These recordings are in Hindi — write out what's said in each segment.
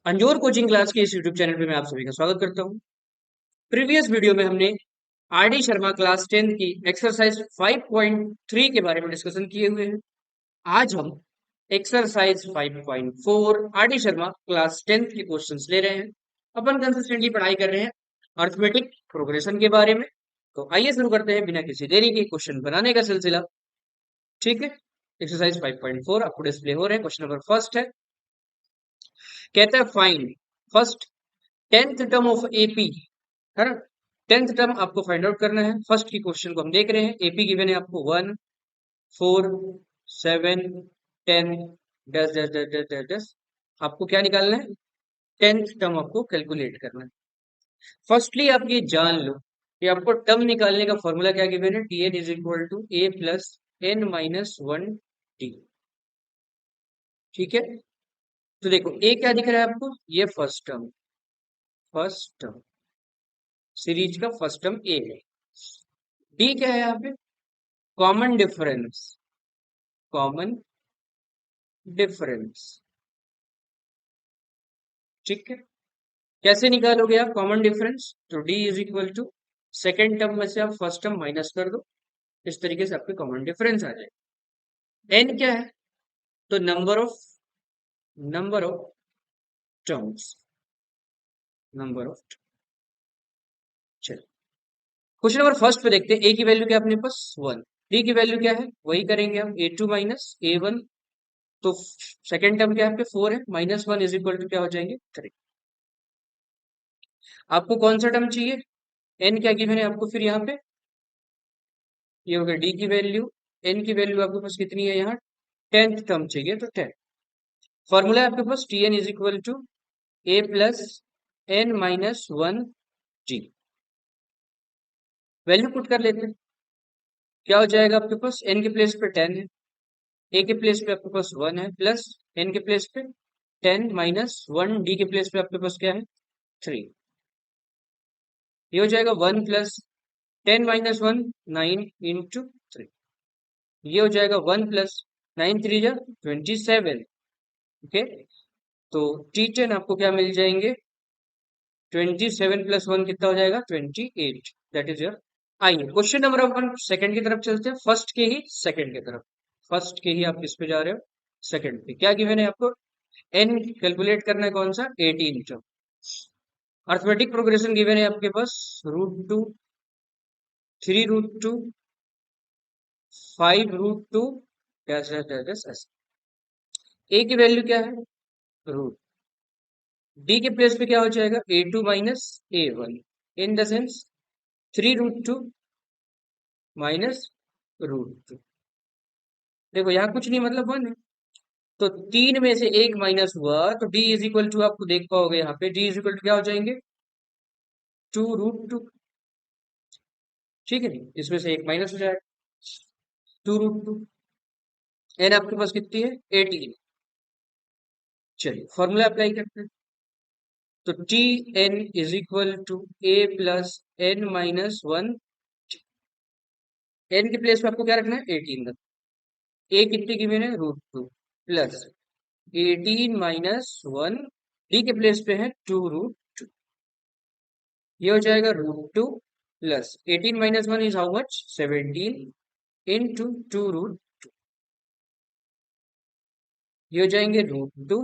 अंजोर कोचिंग क्लास के इस यूट्यूब चैनल पे मैं आप सभी का स्वागत करता हूँ। प्रीवियस वीडियो में हमने आर डी शर्मा क्लास 10 की एक्सरसाइज 5.3 के बारे में डिस्कशन किए हुए हैं। आज हम exercise 5.4 R D Sharma class 10 के क्वेश्चंस ले रहे हैं। अपन कंसिस्टेंटली पढ़ाई कर रहे हैं अर्थमेटिक प्रोग्रेशन के बारे में। तो आइए शुरू करते हैं बिना किसी देरी के क्वेश्चन बनाने का सिलसिला। ठीक है, एक्सरसाइज 5.4 आपको डिस्प्ले हो रहे हैं। क्वेश्चन नंबर फर्स्ट है, कहता है find first tenth term of AP, है ना। टेंथ टर्म आपको फाइंड आउट करना है। फर्स्ट की क्वेश्चन को हम देख रहे हैं। एपी गिवन है आपको 1, 4, 7, 10 dash dash dash dash dash dash. आपको क्या निकालना है? टेंथ टर्म आपको कैलकुलेट करना है। फर्स्टली आप ये जान लो कि आपको टर्म निकालने का फॉर्मूला क्या गिवन है। T N is equal to A plus N minus one t. ठीक है, तो देखो ए क्या दिख रहा है आपको, ये फर्स्ट टर्म सीरीज का फर्स्ट टर्म ए है। डी क्या है यहाँ पे? Common difference, common difference. ठीक है, कैसे निकालोगे आप कॉमन डिफरेंस? तो d is equal to second term में से आप फर्स्ट टर्म माइनस कर दो। इस तरीके से आपके कॉमन डिफरेंस आ जाए। एन क्या है? तो number of terms, number of. चलो क्वेश्चन नंबर फर्स्ट पे देखते हैं। ए की वैल्यू क्या है अपने पास? 1। डी की वैल्यू क्या है? वही करेंगे हम, A2 माइनस A1। तो सेकेंड टर्म क्या है आपके? 4 है, minus one is equal to क्या हो जाएंगे? 3। आपको कौन सा टर्म चाहिए? एन क्या गिवन है आपको फिर यहाँ पे? ये हो गया डी की वैल्यू। एन की वैल्यू आपके पास कितनी है यहाँ? टेंथ टर्म चाहिए, तो 10। फॉर्मूला है आपके पास T N is equal to A plus N minus one G. Value put कर लेते हैं। क्या हो जाएगा आपके पास? एन के प्लेस पे 10 है, ए के प्लेस पे आपके पास 1 है, प्लस एन के प्लेस पे 10 माइनस वन, डी के प्लेस पे आपके पास क्या है? 3। ये हो जाएगा 1 प्लस 10 माइनस वन, 9 इंटू 3। ये हो जाएगा 1 प्लस 9 3 जा 27। ओके, तो T10 आपको क्या मिल जाएंगे? 27 प्लस वन कितना हो जाएगा? 28। That is your. आइए क्वेश्चन नंबर अपन सेकंड की तरफ चलते हैं। फर्स्ट के ही सेकंड की तरफ, फर्स्ट के ही आप किस पे जा रहे हो? सेकंड पे। क्या गिवन है आपको? एन कैलकुलेट करना है, कौन सा? 18 टर्म। अर्थमेटिक प्रोग्रेशन गिवन है आपके पास √2, 3√2, 5√2 ऐसे। ए की वैल्यू क्या है? रूट। डी के प्लेस पे क्या हो जाएगा? A2 minus A1 in the sense 3√2 minus √2। देखो यहाँ कुछ नहीं, मतलब 1 है। तो तीन में से एक माइनस हुआ तो डी इज इक्वल टू आपको देख पाओगे यहाँ पे, डी इज इक्वल टू क्या हो जाएंगे? 2√2। ठीक है, इसमें से एक माइनस हो जाएगा, 2√2। एन आपके पास कितनी है? 18। चलिए फॉर्मूला अप्लाई करते हैं। तो T N is equal to A plus N minus one. N के प्लेस पे आपको क्या रखना है? 18 रखना। ए कितनी की मैंने? √2 प्लस 18 माइनस वन, डी के प्लेस पे है 2√2। ये हो जाएगा √2 plus 18 minus one is how much? 17 into 2√2। ये हो जाएंगे √2,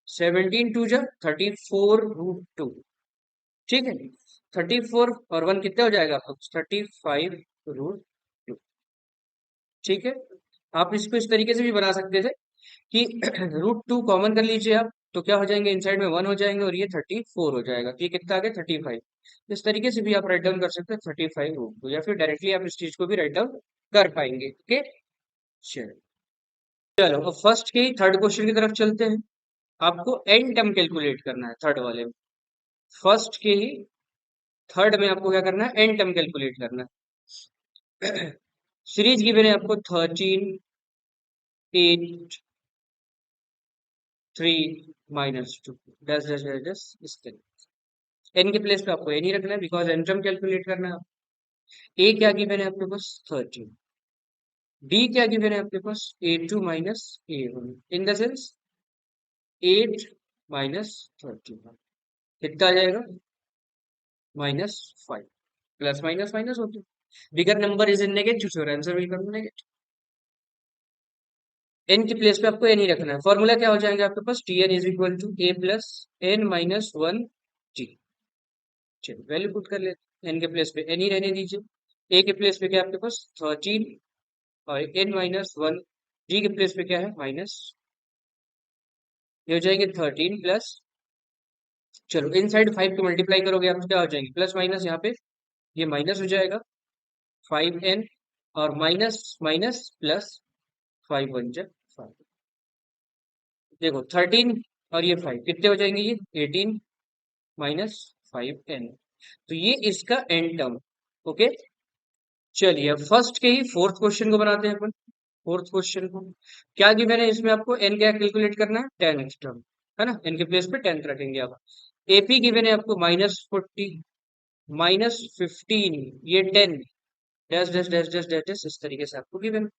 17 टू जा 34√2। ठीक है, 34 और वन कितना हो जाएगा आपको? 35√2। ठीक है, आप इसको इस तरीके से भी बना सकते थे कि √2 कॉमन कर लीजिए आप, तो क्या हो जाएंगे? इनसाइड में 1 हो जाएंगे और ये 34 हो जाएगा। तो ये कितना आ गया? 35। इस तरीके से भी आप राइट डाउन कर सकते हैं 35√2, या फिर डायरेक्टली आप इस चीज को भी राइट डाउन कर पाएंगे। ओके, चलो चलो अब फर्स्ट के थर्ड क्वेश्चन की तरफ चलते हैं। आपको एन टर्म कैलकुलेट करना है थर्ड वाले में। फर्स्ट के ही थर्ड में आपको क्या करना है? एन टर्म कैलकुलेट करना है। सीरीज गिवन है आपको 13, 8, 3 minus 2 dash dash dash dash इस तरीके। एन के प्लेस पे आपको एन ही रखना है, बिकॉज एन टर्म कैलकुलेट करना है। ए क्या गिवन है आपके पास? 13। डी क्या गिवन है आपके पास? A2 minus A1 in the sense 8 -30, कितना आ जाएगा -5, प्लस माइनस माइनस होते bigger number is in negative, so answer will come negative. N की प्लेस पे आपको एन ही रखना है। फॉर्मूला क्या हो जाएगा आपके पास, T N is equal to A plus N minus one T. चलिए वैल्यू पुट कर लेते हैं, एन के प्लेस पे एन ही रहने दीजिए। ए के प्लेस पे क्या है आपके पास 13 और एन माइनस वन, डी के प्लेस पे क्या है माइनस, ये हो जाएंगे 13 प्लस, चलो इन साइड 5 को मल्टीप्लाई करोगे आप तो क्या हो जाएंगे प्लस माइनस, यहाँ पे ये माइनस हो जाएगा 5n और माइनस माइनस प्लस 5 बन जाए 5। देखो 13 और ये 5 कितने हो जाएंगे, ये 18 -5n, तो ये इसका एन टर्म। ओके, चलिए अब फर्स्ट के ही फोर्थ क्वेश्चन को बनाते हैं अपन। फोर्थ क्वेश्चन को क्या गिवन है, इसमें आपको एन क्या कैलकुलेट करना है, 10 टर्म, है ना, एन के प्लेस पे 10 रखेंगे आप। एपी गिवन है आपको -40 -15, ये 10 dash dash dash dash dash dash, इस तरीके से आपको गिवन।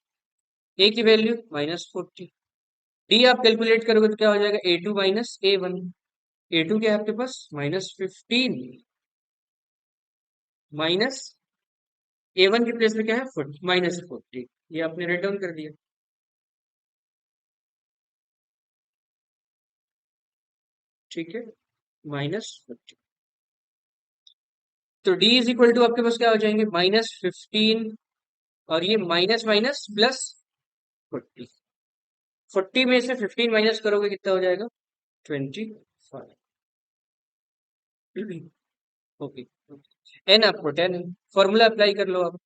ए की वैल्यू -40, डी आप कैलकुलेट करोगे तो क्या हो जाएगा A2 माइनस A1, A2 क्या है आपके पास -15 माइनस A1 के प्लेस में क्या है -40, ये आपने राइट डाउन कर दिया। ठीक है, -40, तो D इज इक्वल टू आपके पास क्या हो जाएंगे -15 और ये माइनस माइनस प्लस 40, 40 में से 15 माइनस करोगे कितना हो जाएगा 25। ओके, एन आपको 10 है, फॉर्मूला अप्लाई कर लो आप,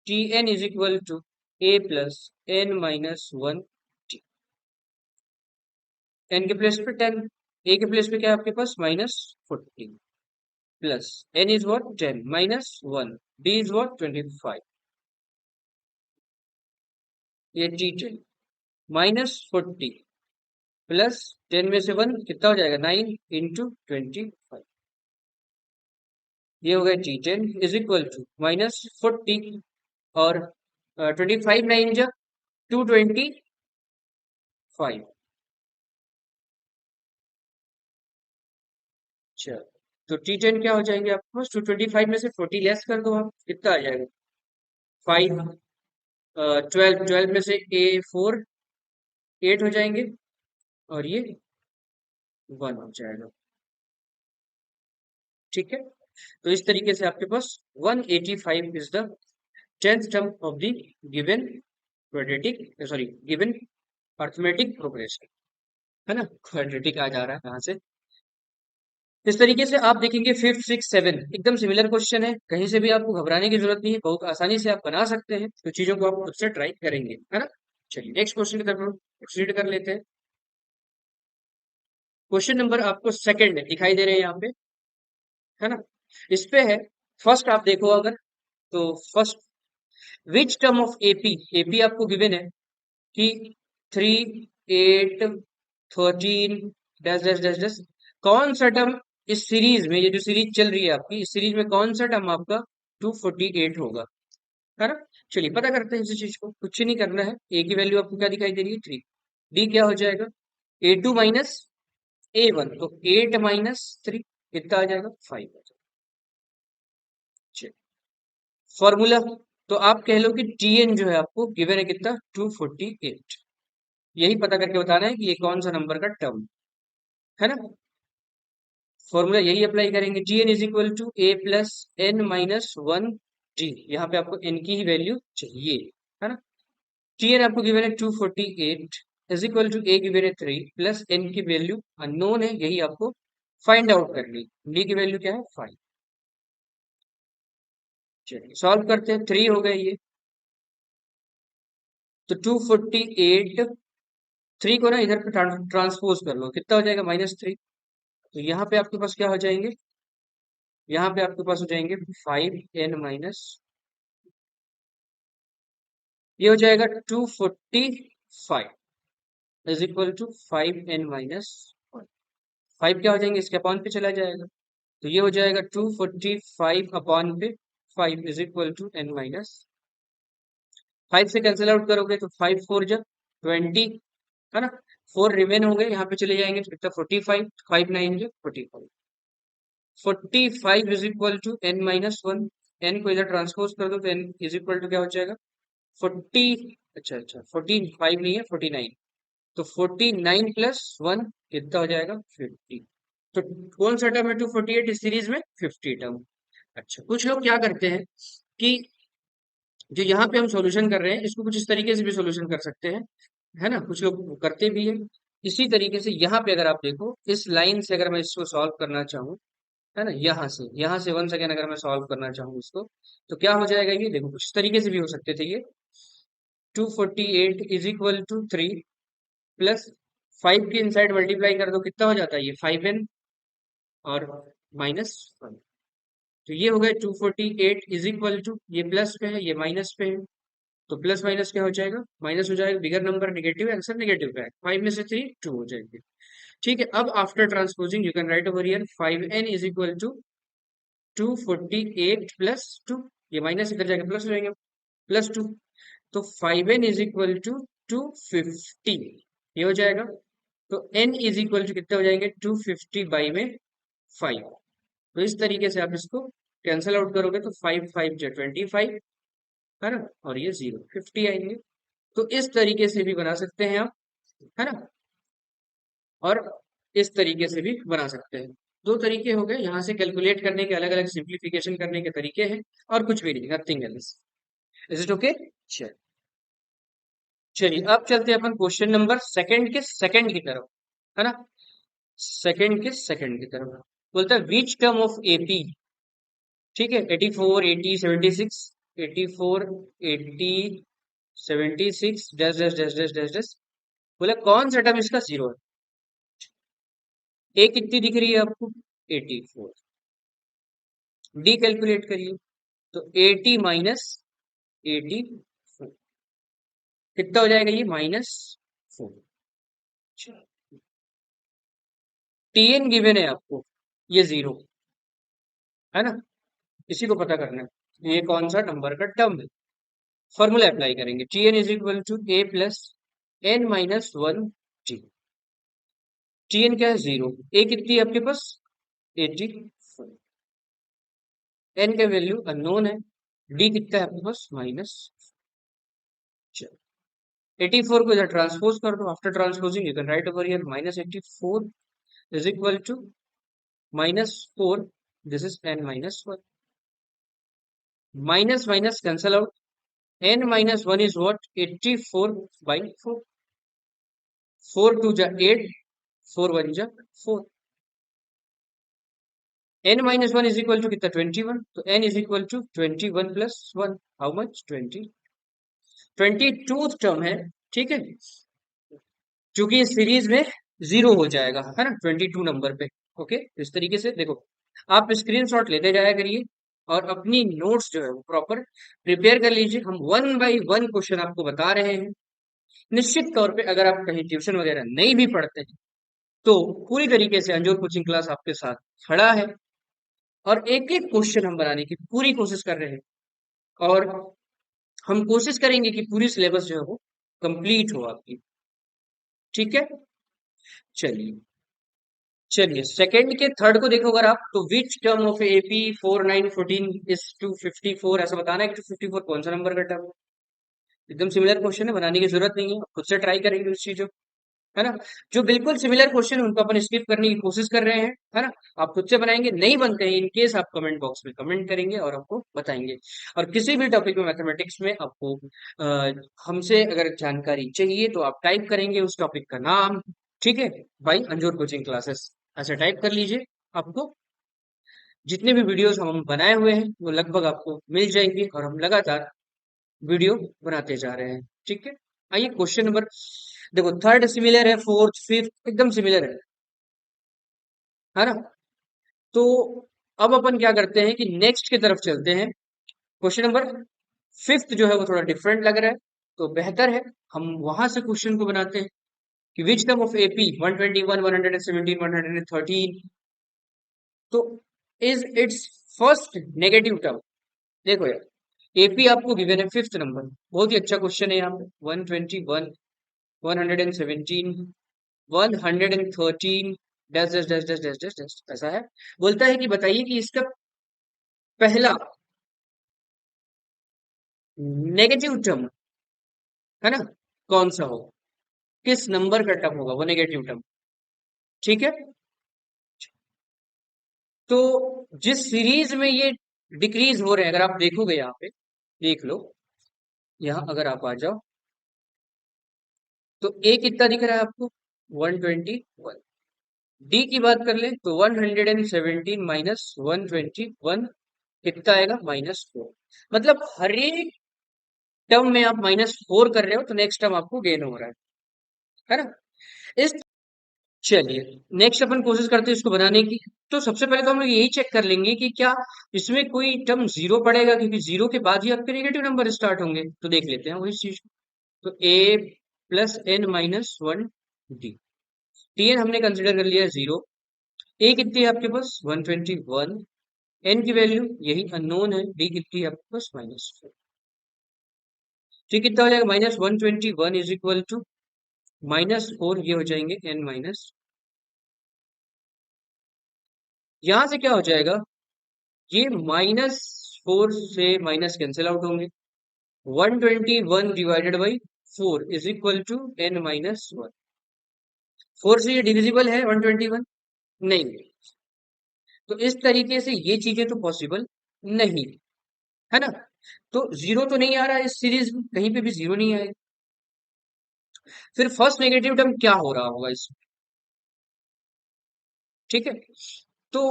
t N is equal to A plus N minus one t. N के प्लेस पे 10, ए के प्लेस पे क्या है आपके पास -40 plus n is what 10 minus 1, d is what 25, ये टी 10 -40 प्लस 10 में से 1 कितना हो जाएगा 9 इंटू 25, ये हो गया टी 10 इज इक्वल टू -40 और 25 9 जब 225। अच्छा, तो टी 10 क्या हो जाएंगे आपके पास 225 में से 40 लेस कर दो आप, कितना आ जाएगा 5, 12, 12 में से ए 4 8 हो जाएंगे और ये 1 हो जाएगा। ठीक है, तो इस तरीके से आपके पास 185 is the 10th term of the given quadratic, sorry given arithmetic progression, है ना, क्वाड्रेटिक आ जा रहा है यहाँ से। इस तरीके से आप देखेंगे फिफ्थ सिक्स सेवन एकदम सिमिलर क्वेश्चन है, कहीं से भी आपको घबराने की जरूरत नहीं है, बहुत आसानी से आप बना सकते हैं, तो चीजों को आप खुद से ट्राई करेंगे, है ना। चलिए नेक्स्ट क्वेश्चन की तरफ प्रोसीड कर लेते हैं। क्वेश्चन नंबर आपको सेकंड दिखाई दे रहे हैं यहाँ पे, है ना, इस पे है। फर्स्ट आप देखो अगर, तो first which term of AP, AP आपको गिवन है कि 3 8 13 डैश डैश डैश डैश, कौन सा टर्म इस सीरीज में, ये जो सीरीज चल रही है आपकी, इस सीरीज में कौन सा टर्म आपका 248 होगा, है ना। चलिए पता करते हैं इसी चीज को, कुछ नहीं करना है। ए की वैल्यू आपको क्या दिखाई दे रही है 3, डी क्या हो जाएगा A2 माइनस A1, तो 8 माइनस 3 कितना आ जाएगा 5 आ जाएगा। फॉर्मूला, तो आप कह लो कि टीएन जो है आपको गिवन है कितना 248, यही पता करके बताना है कि ये कौन सा नंबर का टर्म, है ना। फॉर्मूला यही अप्लाई करेंगे, t N is equal to A plus N minus one t, यहाँ पे आपको एन की ही वैल्यू चाहिए, है ना। टी एन आपको गिवन है 248 is equal to a given है 3 प्लस एन की वैल्यू अननोन है, यही आपको फाइंड आउट करनी, डी की वैल्यू क्या है 5। चलिए सॉल्व करते हैं, 3 हो गए ये, तो 248, 3 को ना इधर पे ट्रांसपोज कर लो, कितना हो जाएगा -3, तो यहाँ पे आपके पास क्या हो जाएंगे, यहाँ पे आपके पास हो जाएंगे 5n माइनस, ये हो जाएगा 245 is equal to 5n minus 5, क्या हो जाएंगे इसके अपॉन पे चला जाएगा, तो ये हो जाएगा 245 अपॉन पे 5 is equal to n minus 5 से कैंसिल आउट करोगे तो 5 4 जा 20, है ना, 4 रिमेन हो गए, यहाँ पे चले जाएंगे तो कितना 45, 5 9 जो 45, 45 is equal to n minus one. n को इधर ट्रांसपोज कर दो तो n इज इक्वल टू क्या हो जाएगा 40, अच्छा अच्छा 45 नहीं है 49, तो 49 प्लस वन कितना हो जाएगा 50। तो कौन सा टर्म है 248 इस सीरीज में 50 टर्म। अच्छा कुछ लोग क्या करते हैं कि जो यहाँ पे हम सॉल्यूशन कर रहे हैं इसको कुछ इस तरीके से भी सॉल्यूशन कर सकते हैं, है ना, कुछ लोग करते भी है। इसी तरीके से यहाँ पे अगर आप देखो इस लाइन से अगर मैं इसको सॉल्व करना चाहूँ, है ना, यहाँ से 1 सेकेंड अगर मैं सॉल्व करना चाहूँ इसको, तो क्या हो जाएगा ये देखो कुछ तरीके से भी हो सकते थे ये 248 इज इक्वल टू 3 प्लस 5 के इनसाइड मल्टीप्लाई कर दो कितना हो जाता है ये 5n और माइनस वन। तो ये हो गया 248 इज इक्वल टू, ये प्लस पे है ये माइनस पे है, तो प्लस माइनस क्या हो जाएगा माइनस हो जाएगा, bigger number negative answer negative पे है, 5 में से 3 2 हो जाएंगे। ठीक है, अब after transposing you can write over here 5n is equal to 248 plus 2, ये माइनस इधर जाके प्लस हो जाएंगे प्लस 2, तो 5n इज इक्वल टू 250 ये हो जाएगा। तो n इज इक्वल टू कितने हो जाएंगे 250 बाई में 5। तो इस तरीके से आप इसको कैंसल आउट करोगे तो 5 5 जो 25, है ना, और ये 0 50 आएंगे। तो इस तरीके से भी बना सकते हैं आप, है ना, और इस तरीके से भी बना सकते हैं। दो तरीके हो गए, यहाँ से कैलकुलेट करने के अलग अलग सिंप्लीफिकेशन करने के तरीके हैं, और कुछ भी नहीं, nothing else. Is it okay? चलिए अब चलते हैं अपन क्वेश्चन नंबर सेकंड की तरफ, है ना, सेकंड की तरफ। बोलता है विच टर्म ऑफ एपी, ठीक है, 84 80 76, 84 80 76 dash dash dash dash dash dash, बोला कौन सा टर्म इसका जीरो है। ए कितनी दिख रही है आपको 84, डी कैलकुलेट करिए तो 80 माइनस 84 कितना हो जाएगा ये -4। टीएन गिवन है आपको, ये जीरो, है ना, इसी को पता करना है ये कौन सा नंबर का टर्म है। फॉर्मूला अप्लाई करेंगे t n is equal to A plus N minus one t. T n क्या है जीरो, ए कितनी है आपके पास 80, एन का वैल्यू अननोन है, डी कितना है आपके पास -84 को इधर ट्रांसपोज कर दो, after transposing you can write over here -84 is equal to -4, this is n -1, minus minus cancel out, n -1 is what 84 by 4, 4 2 जा 8, 4 1 जा 4, n-1 is equal to कितना 21, तो n is equal to 21 plus 1, how much 20, 22 term है, ठीक है, क्योंकि इस सीरीज में जीरो हो जाएगा, है ना 22 नंबर पे। ओके, इस तरीके से देखो आप स्क्रीनशॉट लेते जाया करिए और अपनी नोट्स जो है वो प्रॉपर प्रिपेयर कर लीजिए। हम वन बाय वन क्वेश्चन आपको बता रहे हैं। निश्चित तौर पे अगर आप कहीं ट्यूशन वगैरह नहीं भी पढ़ते हैं तो पूरी तरीके से अंजोर कोचिंग क्लास आपके साथ खड़ा है और एक एक क्वेश्चन हम बनाने की पूरी कोशिश कर रहे हैं, और हम कोशिश करेंगे कि पूरी सिलेबस जो है वो कंप्लीट हो आपकी। ठीक है, चलिए चलिए सेकंड के थर्ड को देखो अगर आप, तो which term of AP 4914 is 254, ऐसा बताना है कि 254 कौन सा नंबर का टर्म है। एकदम सिमिलर क्वेश्चन है, बनाने की जरूरत नहीं है, खुद से ट्राई करेंगे उस चीजों, है ना, जो बिल्कुल सिमिलर क्वेश्चन है उनको अपन स्किप करने की कोशिश कर रहे हैं, है ना, आप खुद से बनाएंगे, नहीं बनते हैं इन केस आप कमेंट बॉक्स में कमेंट करेंगे और आपको बताएंगे। और किसी भी टॉपिक में मैथमेटिक्स में आपको हमसे अगर जानकारी चाहिए तो आप टाइप करेंगे उस टॉपिक का नाम, ठीक है, भाई अंजोर कोचिंग क्लासेस ऐसे टाइप कर लीजिए, आपको जितने भी वीडियोस हम बनाए हुए हैं वो लगभग आपको मिल जाएंगे, और हम लगातार वीडियो बनाते जा रहे हैं। ठीक है, आइए क्वेश्चन नंबर, देखो थर्ड सिमिलर है, फोर्थ फिफ्थ एकदम सिमिलर है ना, तो अब अपन क्या करते हैं कि नेक्स्ट की तरफ चलते हैं। क्वेश्चन नंबर फिफ्थ जो है वो थोड़ा डिफरेंट लग रहा है, तो बेहतर है हम वहां से क्वेश्चन को बनाते हैं कि विच टर्म ऑफ एपी 121 117 113, तो is it's first negative term. देखो यार एपी आपको गिवन है फिफ्थ नंबर, बहुत ही अच्छा क्वेश्चन है यहाँ पे, 121 117 113 dash dash dash dash dash dash dash ऐसा है। बोलता है कि बताइए कि इसका पहला नेगेटिव टर्म है ना कौन सा हो, किस नंबर का टर्म होगा वो नेगेटिव टर्म। ठीक है, तो जिस सीरीज में ये डिक्रीज हो रहे हैं, अगर आप देखोगे यहाँ पे, देख लो, यहाँ अगर आप आ जाओ तो ए कितना दिख रहा है आपको, 121। डी की बात कर ले तो 117 माइनस 121 कितना आएगा, -4। मतलब हर एक टर्म में आप -4 कर रहे हो तो नेक्स्ट टर्म आपको गेन हो रहा है ना। इस चलिए नेक्स्ट अपन कोशिश करते हैं इसको बनाने की। तो सबसे पहले तो हम लोग यही चेक कर लेंगे कि क्या इसमें कोई टर्म जीरो पड़ेगा, क्योंकि जीरो के बाद ही आपके नेगेटिव नंबर स्टार्ट होंगे। तो देख लेते हैं वही चीज। तो A plus N minus one D, T N हमने कंसिडर कर लिया जीरो। ए कितनी है आपके पास 121, एन की वैल्यू यही अननोन है, डी कितनी है आपके पास -4। ठीक, कितना हो जाएगा, -121 इज इक्वल टू -4, ये हो जाएंगे एन माइनस। यहां से क्या हो जाएगा, ये -4 से माइनस कैंसिल आउट होंगे। 121 divided by 4 is equal to n-1। 4 से ये डिविजिबल है 121, नहीं। तो इस तरीके से ये चीजें तो पॉसिबल नहीं है ना। तो जीरो तो नहीं आ रहा है इस सीरीज में, कहीं पे भी जीरो नहीं आएगा। फिर फर्स्ट नेगेटिव टर्म क्या हो रहा होगा इसमें। ठीक है, तो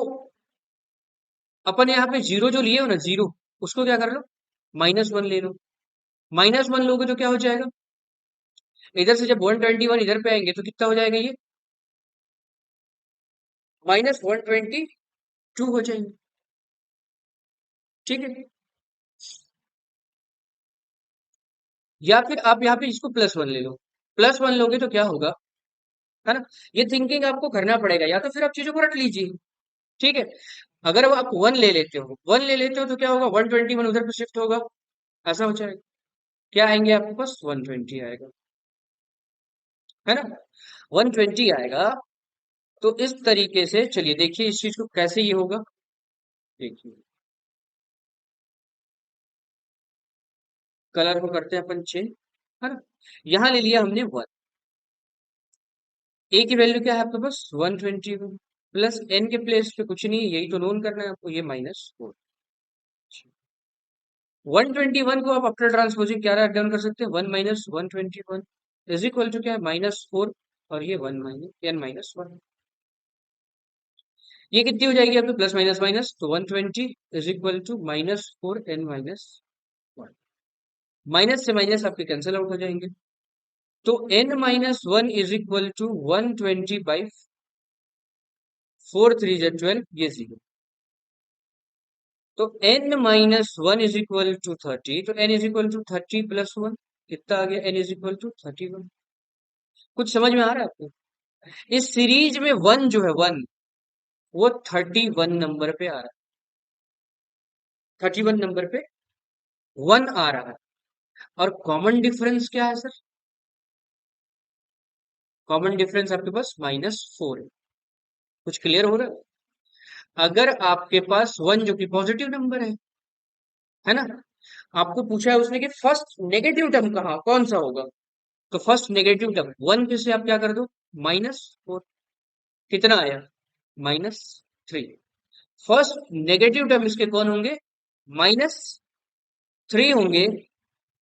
अपन यहाँ पे जीरो जो लिए हो ना, जीरो, उसको क्या कर लो, -1 ले लो। -1 लोगे तो क्या हो जाएगा, इधर से जब 121 इधर पे आएंगे तो कितना हो जाएगा ये, -122 हो जाएंगे। ठीक है, या फिर आप यहाँ पे इसको +1 ले लो। +1 लोगे तो क्या होगा, है ना। ये थिंकिंग आपको करना पड़ेगा, या तो फिर आप चीजों को रट लीजिए। ठीक है, अगर अब आप 1 ले लेते हो, 1 ले लेते हो तो क्या होगा, 121 उधर पे शिफ्ट होगा, ऐसा हो जाएगा। क्या आएंगे आपके पास, 120 आएगा, है ना। 120 आएगा। तो इस तरीके से चलिए देखिए इस चीज को कैसे ये होगा। देखिए कलर को करते हैं अपन चेंज, है ना। यहां ले लिया हमने 1, ए की वैल्यू क्या है आपके पास 121, प्लस एन के प्लेस पे कुछ नहीं है, यही तो नोन करना है आपको, ये -4। 121 को आप आफ्टर ट्रांसपोजिंग क्या राइट डाउन कर सकते हैं, 1 माइनस 121 इज इक्वल टू क्या है, -4, और ये 1 माइनस n-1। ये कितनी हो जाएगी आपकी, प्लस माइनस माइनस, तो 120 is equal to -4 n-1। Minus से माइनस आपके कैंसिल आउट हो जाएंगे। तो n-1 is equal to 120 by 4 3 12, ये 0। तो n-1 इज इक्वल टू 30, तो n is equal to 30 plus 1, कितना आ गया, n इज इक्वल टू 31। कुछ समझ में आ रहा है आपको। इस सीरीज में वन जो है, वन, वो 31 नंबर पे आ रहा है, 31 नंबर पे वन आ रहा है। और कॉमन डिफरेंस क्या है सर, कॉमन डिफरेंस आपके पास -4 है। कुछ क्लियर हो रहा है। अगर आपके पास वन जो कि पॉजिटिव नंबर है ना, आपको पूछा है उसने कि फर्स्ट नेगेटिव टर्म कहाँ कौन सा होगा, तो फर्स्ट नेगेटिव टर्म वन पे से आप क्या कर दो, -4, कितना आया, -3। फर्स्ट नेगेटिव टर्म इसके कौन होंगे, -3 होंगे।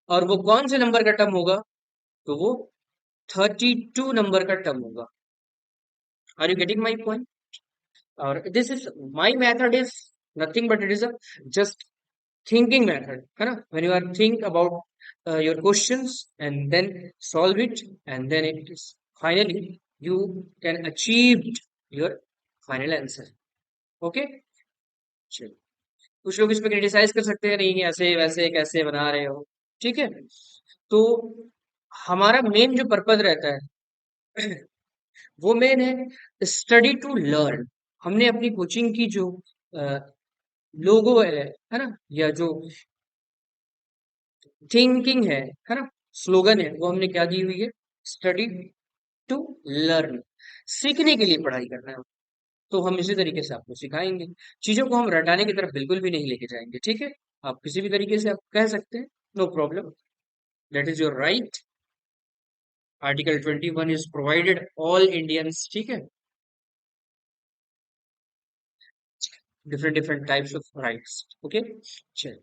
और वो कौन से नंबर का टर्म होगा, तो वो 32 नंबर का टर्म होगा। Are you getting my point. और this is my method is nothing but it is a just thinking method, है ना। When you are think about your questions and then solve it, and then it is finally you can achieve your final answer। Okay, चलिए, कुछ लोग इस पे क्रिटिसाइज कर सकते हैं, नहीं ऐसे वैसे कैसे बना रहे हो। ठीक है, तो हमारा मेन जो पर्पज रहता है वो मेन है स्टडी टू लर्न। हमने अपनी कोचिंग की जो लोगो है ना, या जो थिंकिंग है ना, स्लोगन है, वो हमने क्या दी हुई है, स्टडी टू लर्न, सीखने के लिए पढ़ाई करना है। तो हम इसी तरीके से आपको सिखाएंगे, चीजों को हम रटाने की तरफ बिल्कुल भी नहीं लेके जाएंगे, ठीक है। आप किसी भी तरीके से आप कह सकते हैं, no problem, that is your right. Article 21 is provided all Indians, ठीक है, different different types of rights, okay. चलिए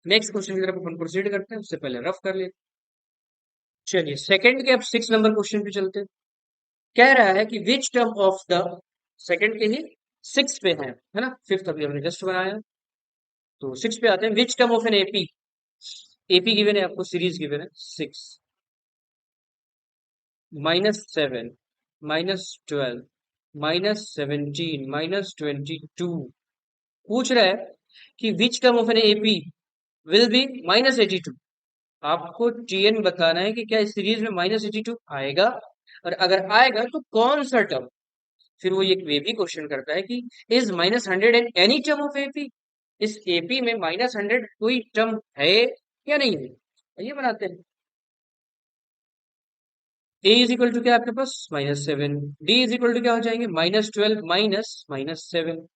नेक्स्ट क्वेश्चन की तरफ अपन प्रोसीड करते हैं, उससे पहले रफ कर लेते हैं। चलिए सेकंड के अब 6 नंबर क्वेश्चन पे चलते हैं। कह रहा है कि which term of the, second के ही 6 पे है ना, फिफ्थ अभी हमने जस्ट बनाया, तो 6 पे आते हैं। Which term of an AP, AP given है आपको, सीरीज गिवन है 6, -7, -12, -17, -22, पूछ रहा है कि which term of an AP will be -82। आपको टीएन बताना है कि क्या इस सीरीज में -82 आएगा, और अगर आएगा तो कौन सा टर्म। फिर वो ये भी क्वेश्चन करता है कि is -100 an any term of AP, इस एपी में -100 कोई टर्म है या नहीं है, ये बनाते हैं। ए इज इक्वल टू क्या आपके पास -7, डी इज इक्वल टू क्या हो जाएंगे -12 माइनस -7,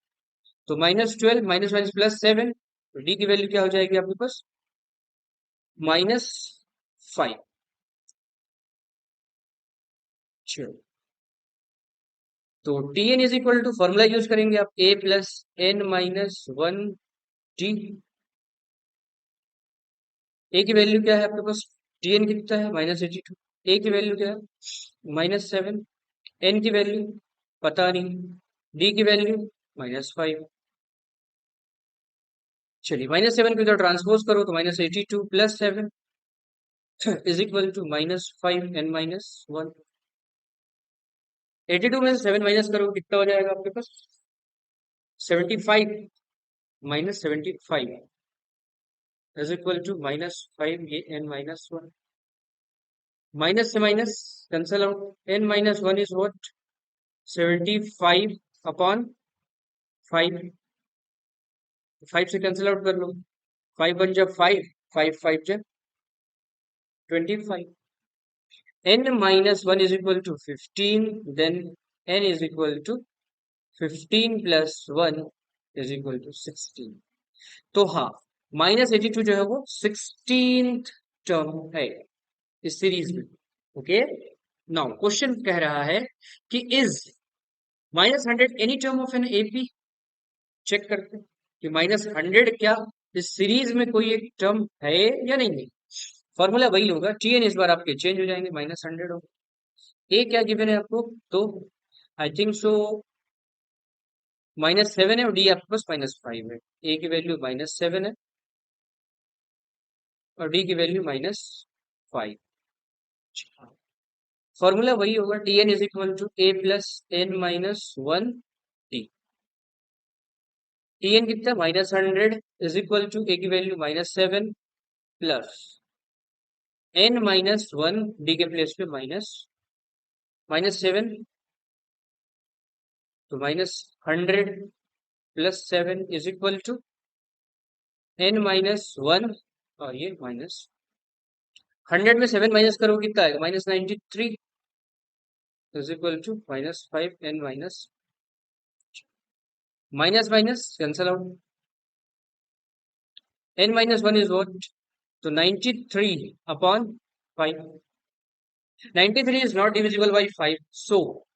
तो -12 माइनस माइनस +7, तो डी की वैल्यू क्या हो जाएगी आपके पास -5। चलो तो T N is equal to formula use करेंगे आप, A plus N minus one T. A की वैल्यू क्या है आपके पास, टी एन कितना है -82, ए की वैल्यू क्या है -7, एन की वैल्यू पता नहीं, डी की वैल्यू -5। चलिए -7 को इधर ट्रांसपोज करो तो -82 + 7 इज इक्वल टू -5 एन -1। 82 में से 7 माइनस करो कितना हो जाएगा आपके पास 75, -75 इज इक्वल टू -5 ये n-1, माइनस से minus cancel out, n-1 is what 75 upon 5, 5 से कैंसल आउट कर लो, 5 बन जा 5, 5 5 जा 25, n-1 is equal to 15, then n is equal to 15 + 1 is equal to 16। तो हाँ -82 जो है वो 16th टर्म है इस सीरीज में, ओके। नाउ क्वेश्चन कह रहा है कि is -100 any term of an AP, check करते हैं कि -100 क्या इस सीरीज में कोई एक टर्म है या नहीं है। फॉर्मूला वही होगा, टीएन इस बार आपके चेंज हो जाएंगे, -100 होगा। ए क्या गिवन है आपको, तो आई थिंक सो -7 है, और डी आपके पास -5 है। ए की वैल्यू -7 है और डी की वैल्यू -5। फॉर्मूला वही होगा, t N is equal to A plus n -1 t. T n कितना -100 इज इक्वल टू ए की वैल्यू -7 प्लस n-1 डी के प्लेस पे -7, तो -100 + 7 इज इक्वल टू n-1, और ये -100 में 7 माइनस करो कितना आएगा -93 is equal to -5 n minus minus cancel out, n-1 is what, तो 93 upon 5, 93 is not divisible by 5, so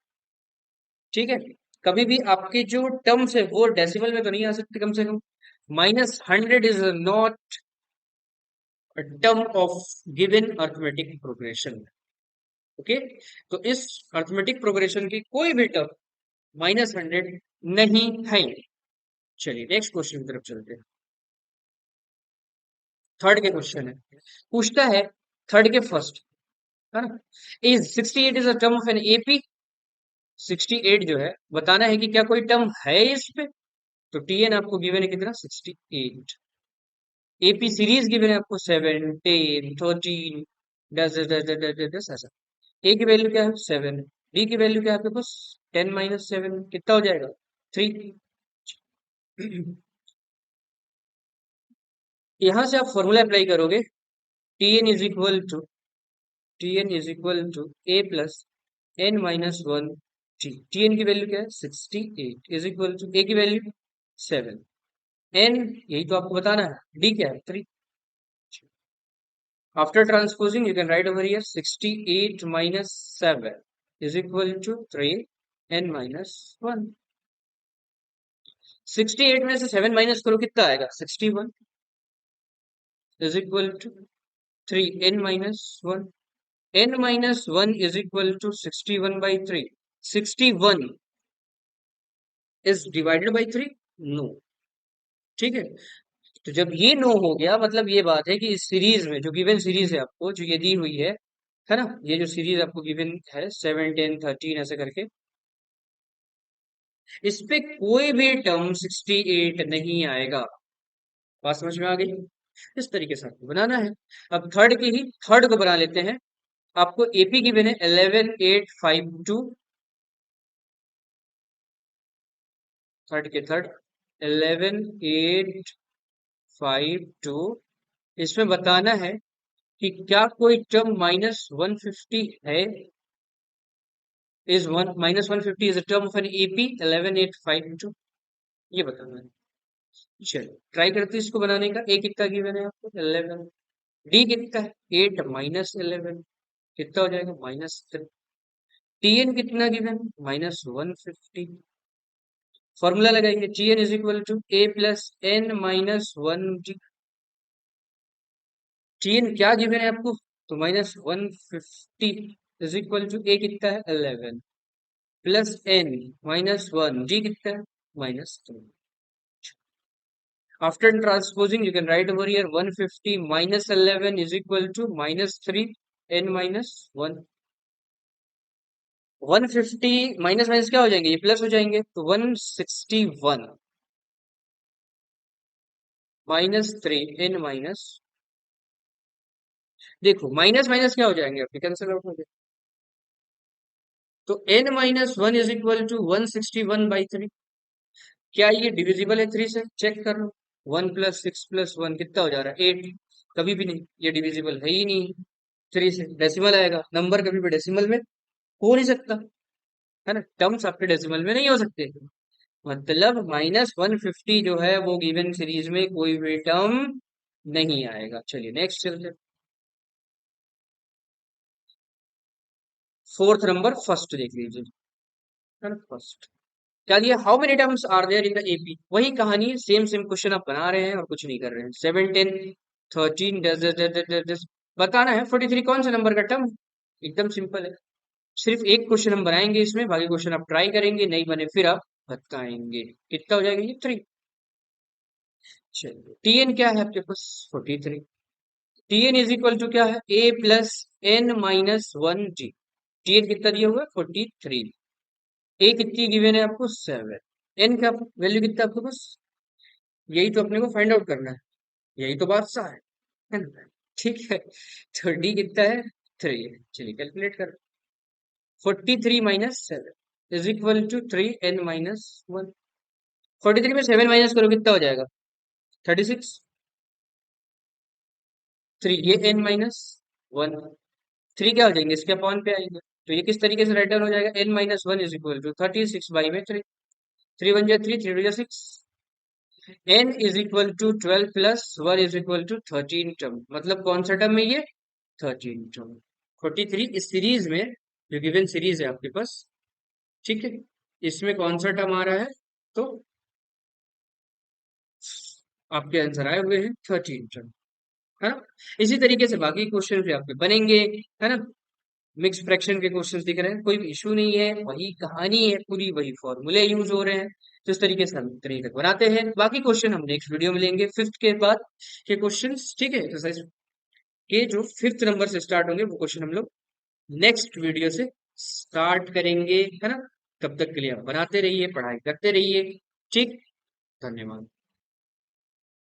ठीक है, कभी भी आपके जो टर्म्स है वो डेसिमल में तो नहीं आ सकते, कम से कम -100 is not a term of given arithmetic progression, okay. तो इस अर्थमेटिक प्रोग्रेशन की कोई भी टर्म -100 नहीं है। चलिए नेक्स्ट क्वेश्चन की तरफ चलते हैं। थर्ड के क्वेश्चन है, पूछता है थर्ड के फर्स्ट, है ना, is 68 is a term of an AP. 68 जो है बताना है कि क्या कोई टर्म है इस पे, तो टीएन आपको गिवन है कितना 68, एपी सीरीज गिवन है आपको 7 10 13 10 10 10 10 10 10 ऐसा। ए की वैल्यू क्या है 7, डी की वैल्यू क्या है आपके पास 10 -7 कितना हो जाएगा 3। यहां से आप फॉर्मूला अप्लाई करोगे, t N is equal to t N is equal to A plus N minus one t. T n की वैल्यू क्या है 68 इज इक्वल टू ए की वैल्यू 7, एन यही तो आपको बताना है, डी क्या है 3। After transposing, you can write over here 68 minus 7 is equal to 3 n minus 1. 68 में से 7 माइनस करो कितना आएगा 61 is equal to 3 n minus 1. n minus 1 is equal to 61 by 3. 61 is divided by 3? No. ठीक है, तो जब ये नो हो गया मतलब ये बात है कि इस सीरीज में जो गिवन सीरीज है आपको जो ये दी हुई है ना, ये जो सीरीज आपको गिवन है 7 10 13 ऐसे करके, इस पे कोई भी टर्म 68 नहीं आएगा। बात समझ में आ गई? इस तरीके से आपको बनाना है। अब थर्ड की ही थर्ड को बना लेते हैं। आपको एपी गिवन है 11852, थर्ड के थर्ड 11852, इसमें बताना है कि क्या कोई टर्म -150 है। Is one -150 is a term of an AP 11852, ये बताना है। चलो ट्राई करते हैं इसको बनाने का। ए कितना गिवन है आपको 11, डी कितना है 8 माइनस 11 कितना हो जाएगा -3, टी एन कितना गिवन -150। फॉर्मूला लगाइए t N is equal to A plus N minus 1 d. T n क्या गिवन है आपको तो -150 इज इक्वल टू ए कितना है 11 प्लस एन -1 डी कितना है -3। After transposing, you can write over here 150 minus 11 is equal to -3 n minus 1. 150 minus minus क्या हो जाएंगे, ये प्लस हो जाएंगे, तो 161 -3 n माइनस, देखो माइनस माइनस क्या हो जाएंगे आपके कैंसिल आउट हो जाए, तो n minus 1 is equal to 161/3। क्या ये डिविजिबल है 3 से? चेक कर लो। 1 + 6 + 1 कितना हो जा रहा है 8, कभी भी नहीं, ये डिविजिबल है ही नहीं 3 से। डेसिमल आएगा, नंबर कभी भी डेसिमल में हो नहीं सकता, है ना, टर्म्स आपके डेसिमल में नहीं हो सकते। मतलब -150 जो है वो गिवन सीरीज में कोई भी टर्म नहीं आएगा। चलिए नेक्स्ट चलते हैं। फोर्थ नंबर फर्स्ट देख लीजिए, है ना, फर्स्ट क्या दिया, how many terms are there in the AP. वही कहानी है, सेम सेम क्वेश्चन आप बना रहे हैं और कुछ नहीं कर रहे हैं। 7 10 13 10 बताना है 43 कौन सा नंबर का टर्म, एकदम सिंपल है। सिर्फ एक क्वेश्चन हम बनाएंगे इसमें, बाकी क्वेश्चन आप ट्राई करेंगे, नहीं बने फिर आप बताएंगे। कितना हो जाएगा ये 3। चलिए टीएन क्या है आपके पास 43। टीएन इज इक्वल टू क्या है ए प्लस एन माइनस 1 जी। टीएन कितना दिया हुआ है 43, ए कितनी गिवन है आपको 7, एन का वैल्यू कितना आपके पास, यही तो अपने को फाइंड आउट करना है, यही तो बादशाह है ना, ठीक है। तो डी कितना है 3 है। चलिए कैलकुलेट कर, 43 minus 7 is equal to 3 n minus 1। 43 में 7 माइनस करो कितना हो जाएगा 36, 3 ये एन माइनस 1, 3 क्या हो जाएंगे इसके अपॉन पे आएंगे, तो ये किस तरीके से राइट डाउन हो जाएगा, n minus 1 is equal to 36 by में 3, 3 1 3 3 2 6, n is equal to 12 plus 1 is equal to 13 term. मतलब कौन सा टर्म है ये 13 टर्म। 43 इस सीरीज में जो गिवन सीरीज है आपके पास, ठीक है, इसमें कौन सा टर्म आ रहा है, तो आपके आंसर आए हुए हैं 13 टर्म, है ना। इसी तरीके से बाकी क्वेश्चन भी आपके बनेंगे, है ना। मिक्स फ्रैक्शन के क्वेश्चंस दिख रहे हैं, कोई भी इशू नहीं है, वही कहानी है पूरी, वही फॉर्मूले यूज हो रहे हैं। तो इस तरीके से हम तरीके तक बनाते हैं। बाकी क्वेश्चन हम नेक्स्ट वीडियो में लेंगे, फिफ्थ के बाद के क्वेश्चंस, ठीक है। एक्सरसाइज के जो फिफ्थ नंबर से स्टार्ट होंगे वो क्वेश्चन हम लोग नेक्स्ट वीडियो से स्टार्ट करेंगे, है ना। तब तक के लिए आप बनाते रहिए, पढ़ाई करते रहिए, ठीक। धन्यवाद।